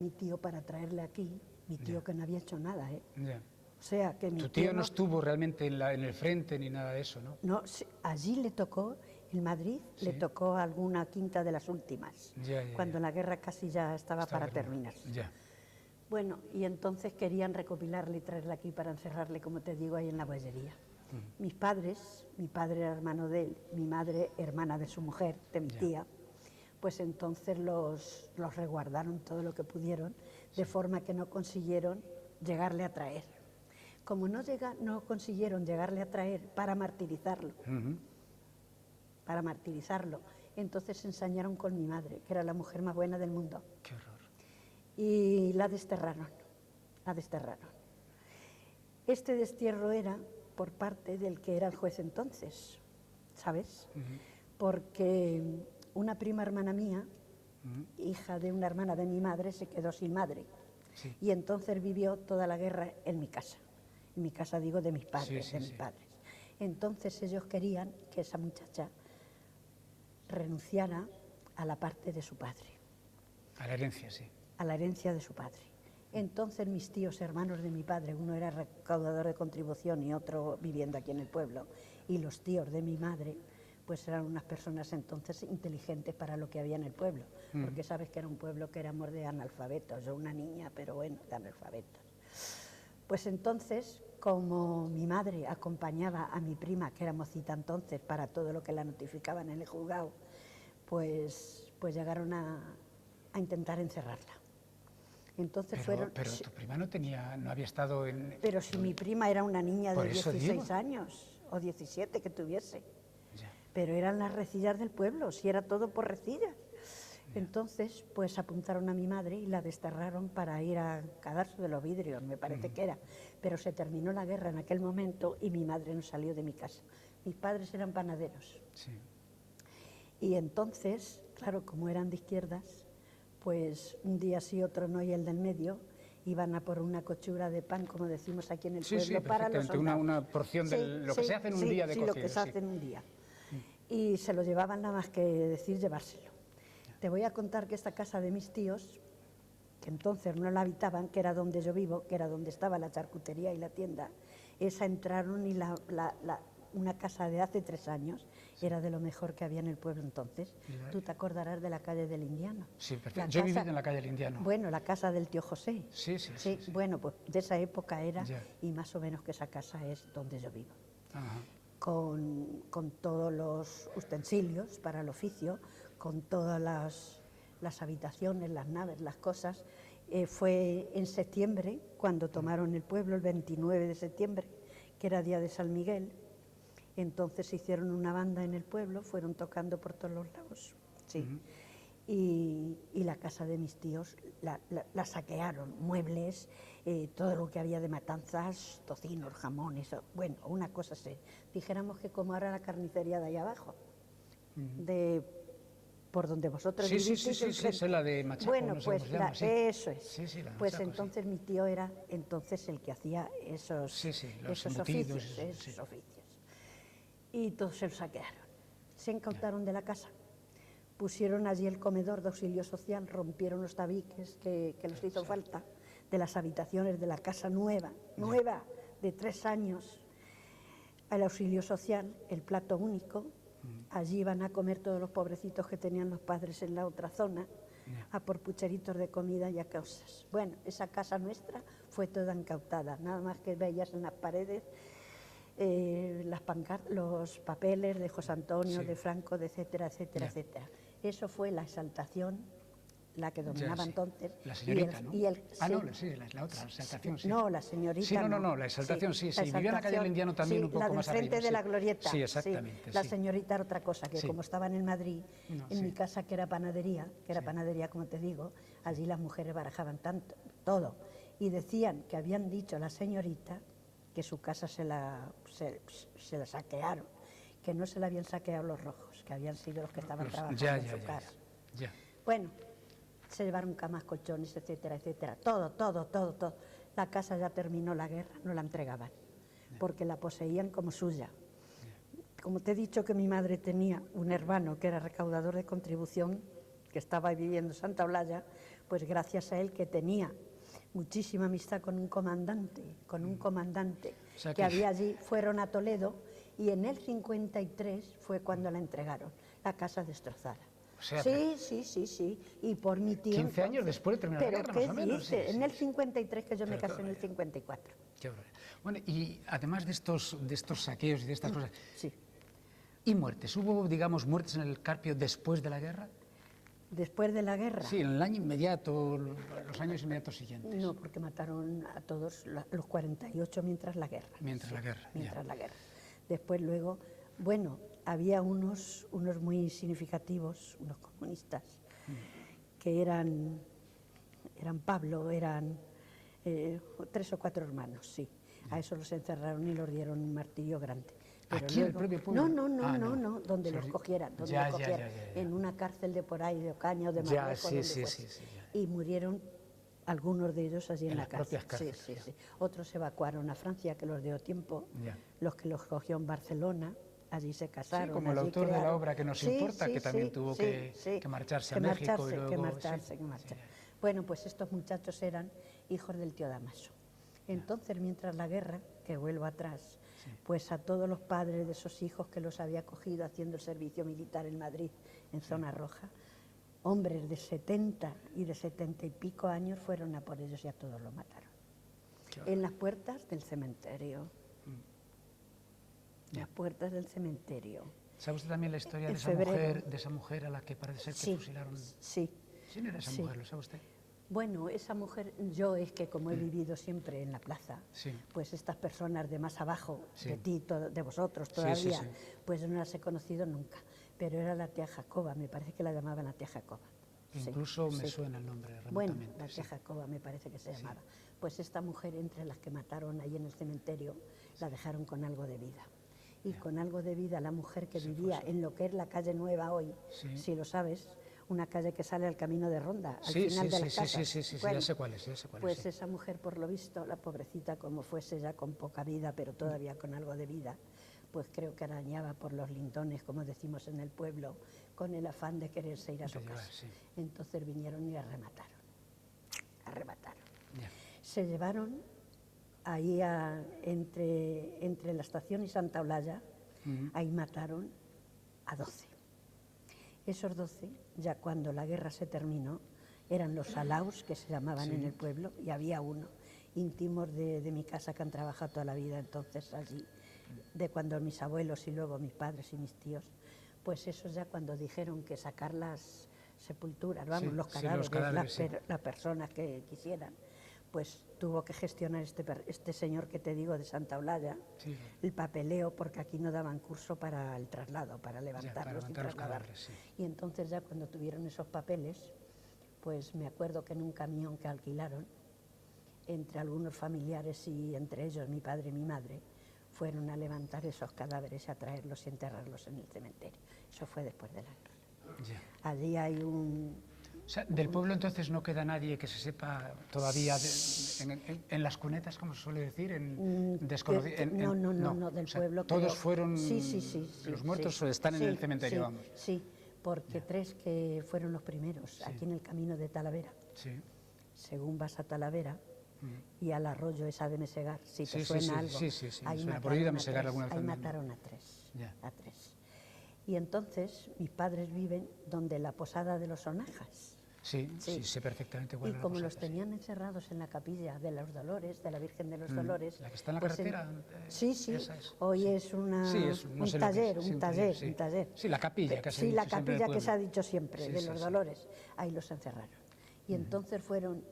mi tío para traerle aquí, mi tío que no había hecho nada, ¿eh? Ya. O sea, que mi Tu tío no estuvo realmente en el frente ni nada de eso, ¿no? No, allí le tocó, en Madrid, Sí. le tocó alguna quinta de las últimas, cuando la guerra casi ya estaba para terminar. Ya. Bueno, y entonces querían recopilarle y traerle aquí para encerrarle, como te digo, ahí en la bollería. Mis padres, mi padre era hermano de él, mi madre hermana de su mujer, de mi tía, pues entonces los resguardaron todo lo que pudieron, de forma que no consiguieron llegarle a traer. Como no consiguieron llegarle a traer para martirizarlo, entonces se ensañaron con mi madre, que era la mujer más buena del mundo. Qué horror. Y la desterraron. Este destierro era por parte del que era el juez entonces, ¿sabes? Porque una prima hermana mía, hija de una hermana de mi madre, se quedó sin madre. Sí. Y entonces vivió toda la guerra en mi casa. En mi casa digo de mis padres, mis padres. Entonces ellos querían que esa muchacha renunciara a la parte de su padre. A la herencia, sí. A la herencia de su padre. Entonces mis tíos hermanos de mi padre, uno era recaudador de contribución y otro viviendo aquí en el pueblo, y los tíos de mi madre, pues eran unas personas entonces inteligentes para lo que había en el pueblo, porque sabes que era un pueblo que éramos de analfabetos, yo una niña, pero bueno, de analfabetos. Pues entonces, como mi madre acompañaba a mi prima, que era mocita entonces, para todo lo que la notificaban en el juzgado, pues llegaron a intentar encerrarla. Entonces pero tu prima no había estado en... Pero si mi prima era una niña de 16 años, o 17 que tuviese. Ya. Pero eran las recillas del pueblo, si era todo por recillas. Entonces, pues apuntaron a mi madre y la desterraron para ir a Cadarso de los Vidrios, me parece que era. Pero se terminó la guerra en aquel momento y mi madre no salió de mi casa. Mis padres eran panaderos. Sí. Y entonces, claro, como eran de izquierdas, pues un día sí, otro no, y el del medio iban a por una cochura de pan, como decimos aquí en el pueblo, para los soldados. Una porción de lo que se hace en un día de cocido. Sí, lo que se hace en un día. Y se lo llevaban nada más que decir llevárselo. Te voy a contar que esta casa de mis tíos, que entonces no la habitaban, que era donde yo vivo, que era donde estaba la charcutería y la tienda, esa entraron y una casa de hace 3 años, era de lo mejor que había en el pueblo entonces. Tú te acordarás de la calle del Indiano. Sí, perfecto. Yo he vivido en la calle del Indiano. Bueno, la casa del tío José. Sí. Bueno, pues de esa época era, y más o menos que esa casa es donde yo vivo. Ajá. Con todos los utensilios para el oficio, con todas las habitaciones, las naves, las cosas. Fue en septiembre, cuando tomaron el pueblo, el 29 de septiembre, que era día de San Miguel. Entonces hicieron una banda en el pueblo, fueron tocando por todos los lados. Sí. Y la casa de mis tíos la saquearon, muebles, todo lo que había de matanzas, tocinos, jamones, bueno, una cosa así. Dijéramos que como ahora la carnicería de ahí abajo, por donde vosotros vivís. Sí, la de Machaco. Bueno, no sé pues cómo se llama, eso es. Sí, la de pues Machaco, entonces mi tío era entonces el que hacía esos oficios. Y todos se lo saquearon. Se incautaron de la casa. Pusieron allí el comedor de auxilio social, rompieron los tabiques que les hizo falta de las habitaciones de la casa nueva, de 3 años, al auxilio social, el plato único. Allí iban a comer todos los pobrecitos que tenían los padres en la otra zona, a por pucheritos de comida y a cosas. Bueno, esa casa nuestra fue toda incautada, nada más que veías en las paredes los papeles de José Antonio, de Franco, de etcétera, etcétera. Eso fue la exaltación, la que dominaba entonces. La señorita, ¿no? la otra, la exaltación, sí. No, la señorita. Sí, no, la exaltación, sí. Vivía en la calle del Indiano también un poco más arriba. La del frente de la glorieta. Sí, exactamente. La señorita era otra cosa, que como estaban en Madrid, en mi casa que era panadería, como te digo, allí las mujeres barajaban todo. Y decían que habían dicho a la señorita que su casa se la saquearon, que no se la habían saqueado los rojos, que habían sido los que estaban trabajando en su casa. Bueno, se llevaron camas, colchones, etcétera, etcétera, todo. La casa ya terminó la guerra, no la entregaban, porque la poseían como suya. Como te he dicho que mi madre tenía un hermano que era recaudador de contribución, que estaba viviendo en Santa Olalla, pues gracias a él, que tenía muchísima amistad con un comandante, O sea que había allí, fueron a Toledo, y en el 53 fue cuando la entregaron, la casa destrozada. O sea, Sí, y por mi tío. 15 años después de terminar la guerra, más o menos. Sí, en el 53, que yo me casé en el 54. Qué barbaridad. Bueno, y además de estos saqueos y de estas cosas, Sí. ¿y muertes? ¿Hubo, digamos, muertes en el Carpio después de la guerra? Después de la guerra. Sí, en el año inmediato, los años inmediatos siguientes. No, porque mataron a todos los 48 mientras la guerra. Mientras la guerra, Mientras ya. la guerra. Después luego, bueno, había unos muy significativos, unos comunistas, que eran Pablo, eran 3 o 4 hermanos, sí. A eso los encerraron y los dieron un martirio grande. Pero ¿Aquí en el propio pueblo? No, donde los cogieran, Ya. en una cárcel de por ahí, de Ocaña o de Ya, Marruecos, sí, donde sí, fuese. sí, ya. Y murieron algunos de ellos allí en la las cárcel. propias cárceles, Sí. Otros se evacuaron a Francia, que los dio tiempo. Ya. Los que los cogió en Barcelona, allí se casaron. Sí, como el allí autor de la crearon. obra que nos importa, que también tuvo que marcharse a México y luego... Que marcharse. Bueno, pues estos muchachos eran hijos del tío Damaso. Entonces, mientras la guerra, que vuelvo atrás, pues a todos los padres de esos hijos que los había cogido haciendo el servicio militar en Madrid, en Zona Roja, hombres de 70 y de 70 y pico años fueron a por ellos y a todos los mataron. En las puertas del cementerio. Las puertas del cementerio. ¿Sabe usted también la historia En de esa mujer a la que parece ser que fusilaron? Sí. ¿Quién era esa mujer? ¿Lo sabe usted? Bueno, esa mujer, yo es que como he vivido siempre en la plaza, pues estas personas de más abajo, de ti, de vosotros todavía, pues yo no las he conocido nunca, pero era la tía Jacoba, me parece que la llamaban la tía Jacoba. Incluso me suena el nombre remotamente. Bueno, la tía Jacoba me parece que se llamaba. Pues esta mujer, entre las que mataron ahí en el cementerio, la dejaron con algo de vida. Y con algo de vida la mujer que vivía en lo que es la calle Nueva hoy, si lo sabes, una calle que sale al camino de Ronda, al final de las casas. Sí, ya sé cuál es, Pues esa mujer, por lo visto, la pobrecita, como fuese ya con poca vida, pero todavía con algo de vida, pues creo que arañaba por los lindones, como decimos en el pueblo, con el afán de quererse ir a su casa. Entonces vinieron y la remataron. Se llevaron ahí entre la estación y Santa Olalla, ahí mataron a 12. Esos 12, ya cuando la guerra se terminó, eran los salaus, que se llamaban en el pueblo, y había uno, íntimos de mi casa, que han trabajado toda la vida entonces allí, de cuando mis abuelos y luego mis padres y mis tíos, pues esos ya cuando dijeron que sacar las sepulturas, vamos, los cadáveres, las personas que quisieran, pues tuvo que gestionar este señor que te digo de Santa Olalla, el papeleo, porque aquí no daban curso para el traslado, para levantarlos y trasladarlos. Y entonces ya cuando tuvieron esos papeles, pues me acuerdo que en un camión que alquilaron, entre algunos familiares y entre ellos mi padre y mi madre, fueron a levantar esos cadáveres y a traerlos y enterrarlos en el cementerio. Eso fue después de la guerra. Allí hay O sea, del pueblo entonces no queda nadie que se sepa todavía en las cunetas, como se suele decir, No, del pueblo. Todos fueron, los muertos están en el cementerio, vamos. Sí, porque 3 que fueron los primeros, aquí en el camino de Talavera. Según vas a Talavera y al arroyo esa de Mesegar, si te suena algo, ahí mataron a 3. Y entonces mis padres viven donde la posada de los Sonajas. Sí, sé perfectamente cuál Y es la como posada, los tenían encerrados en la capilla de los Dolores, de la Virgen de los Dolores... ¿La que está en la carretera? Hoy es un taller. Sí, la capilla que se ha dicho Sí, la capilla que se ha dicho siempre, de los Dolores. Ahí los encerraron. Y entonces fueron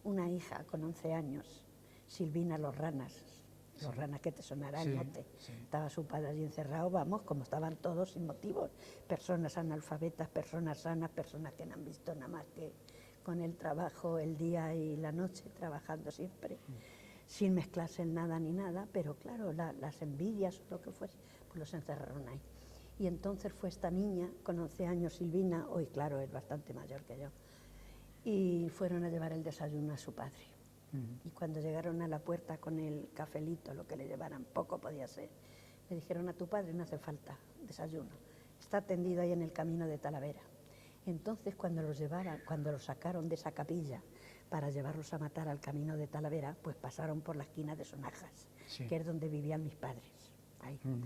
una hija con 11 años, Silvina Los Ranas, que te sonará el mote. Estaba su padre allí encerrado, vamos, como estaban todos sin motivos, personas analfabetas, personas sanas, personas que no han visto nada más que con el trabajo, el día y la noche, trabajando siempre, sin mezclarse en nada ni nada, pero claro, las envidias o lo que fuese, pues los encerraron ahí. Y entonces fue esta niña, con 11 años, Silvina, hoy claro, es bastante mayor que yo, y fueron a llevar el desayuno a su padre. Y cuando llegaron a la puerta con el cafelito, lo que le llevaran, poco podía ser, le dijeron: a tu padre no hace falta desayuno, está tendido ahí en el camino de Talavera. Entonces, cuando los sacaron de esa capilla para llevarlos a matar al camino de Talavera, pues pasaron por la esquina de Sonajas, Sí. que es donde vivían mis padres. Ahí. Mm.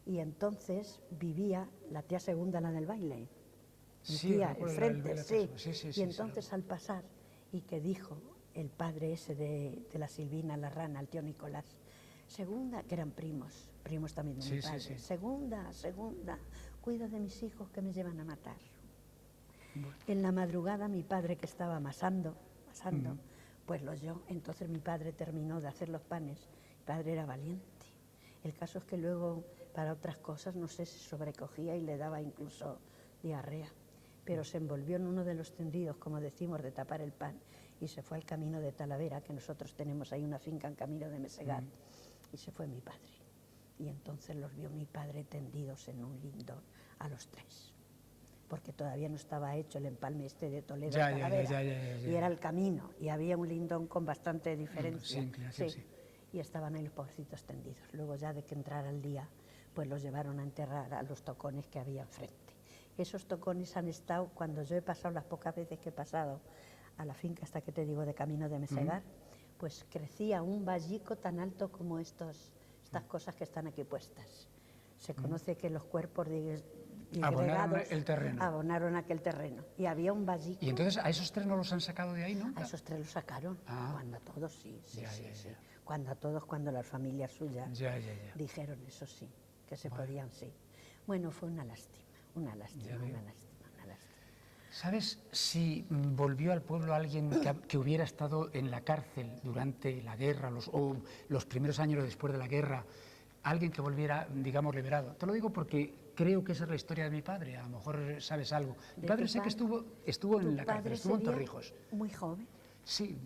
Y entonces vivía la tía Segunda, la del baile. Mi Sí, tía, recuerdo enfrente, la sí. Segunda. Sí, Y sí, entonces al pasar, y que dijo el padre ese de la Silvina, la rana, el tío Nicolás, Segunda, que eran primos también de mi Sí, sí, padre. sí. Segunda, cuida de mis hijos que me llevan a matar. Bueno. En la madrugada mi padre, que estaba amasando, Mm. pues lo oyó. Entonces mi padre terminó de hacer los panes. Mi padre era valiente. El caso es que luego, para otras cosas, no sé, se sobrecogía y le daba incluso diarrea. Pero se envolvió en uno de los tendidos, como decimos, de tapar el pan, y se fue al camino de Talavera, que nosotros tenemos ahí una finca en camino de Mesegat, y se fue mi padre. Y entonces los vio mi padre tendidos en un lindón a los tres, porque todavía no estaba hecho el empalme este de Toledo a Talavera, y era el camino, y había un lindón con bastante diferencia. Sí, inclinación, sí. Y estaban ahí los pobrecitos tendidos. Luego, ya de que entrara el día, pues los llevaron a enterrar a los tocones que había enfrente. Esos tocones han estado, cuando yo he pasado, las pocas veces que he pasado a la finca esta que te digo de camino de Mesegar, pues crecía un vallico tan alto como estas cosas que están aquí puestas. Se conoce que los cuerpos abonaron el terreno. Abonaron aquel terreno. Y había un vallico. Y entonces a esos tres no los han sacado de ahí nunca. A esos tres los sacaron. Cuando a todos, sí. Cuando a todos, cuando las familias suyas dijeron eso, sí, que se podían, sí. Bueno, fue una lástima. ¿Sabes si volvió al pueblo alguien que hubiera estado en la cárcel durante la guerra o los primeros años después de la guerra? Alguien que volviera, digamos, liberado. Te lo digo porque creo que esa es la historia de mi padre. A lo mejor sabes algo. Mi padre sé que estuvo en la cárcel, estuvo en Torrijos. Muy joven. Sí,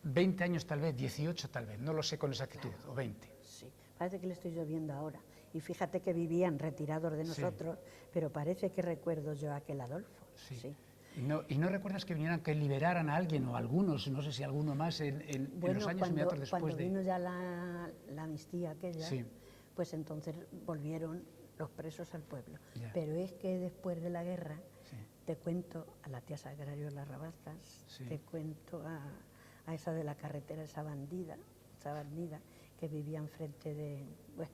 20 años tal vez, 18 tal vez, no lo sé con exactitud, o 20. Sí, parece que le estoy yo viendo ahora. Y fíjate que vivían retirados de nosotros, pero parece que recuerdo yo a aquel Adolfo. Sí. ¿Y no recuerdas que vinieran, que liberaran a alguien o a algunos, no sé si alguno más, en los años inmediatos después cuando de...? Vino ya la amnistía aquella, pues entonces volvieron los presos al pueblo. Ya. Pero es que después de la guerra, te cuento a la tía Sagrario Las Rabazas, te cuento a esa de la carretera, esa bandida que vivía enfrente de... Bueno,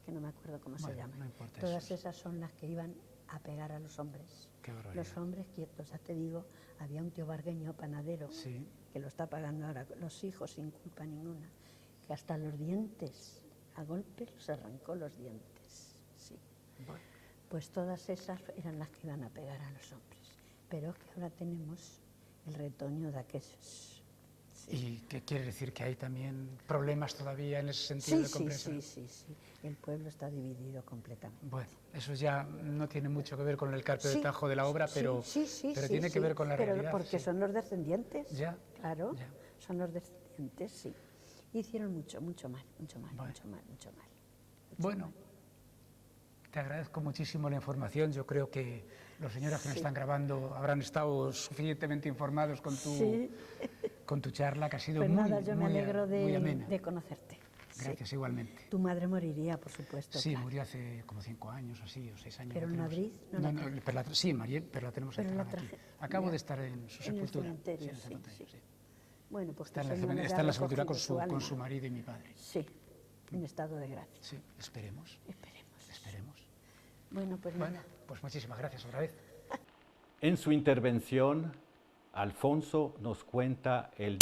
que no me acuerdo cómo se llama. No importa. Todas esas son las que iban a pegar a los hombres. Qué barbaridad. Los hombres quietos, ya te digo, había un tío vargueño, panadero, que lo está pagando ahora, los hijos sin culpa ninguna, que hasta los dientes, a golpes los arrancó los dientes. Sí. Bueno. Pues todas esas eran las que iban a pegar a los hombres. Pero es que ahora tenemos el retoño de aquellos. ¿Y qué quiere decir? ¿Que hay también problemas todavía en ese sentido de comprensión? Sí. El pueblo está dividido completamente. Bueno, eso ya no tiene mucho que ver con el carpe de Tajo de la obra, pero tiene que ver con la realidad. Porque son los descendientes. Ya. Claro, son los descendientes, sí. Hicieron mucho mal. Bueno, te agradezco muchísimo la información. Yo creo que los señores que nos están grabando habrán estado suficientemente informados con tu charla, que ha sido pues muy, nada, yo me alegro muy amena. de conocerte. Gracias, igualmente. Tu madre moriría, por supuesto. Sí, claro. murió hace como 5 años, así, o 6 años. ¿Pero en Madrid? Sí, pero la tenemos enterrada aquí. Acabo de estar en su sepultura. En el cementerio, sí. Bueno, pues está en la sepultura con su marido y mi padre. Sí, en estado de gracia. Sí, esperemos. Bueno, pues nada. Pues muchísimas gracias otra vez. En su intervención, Alfonso nos cuenta el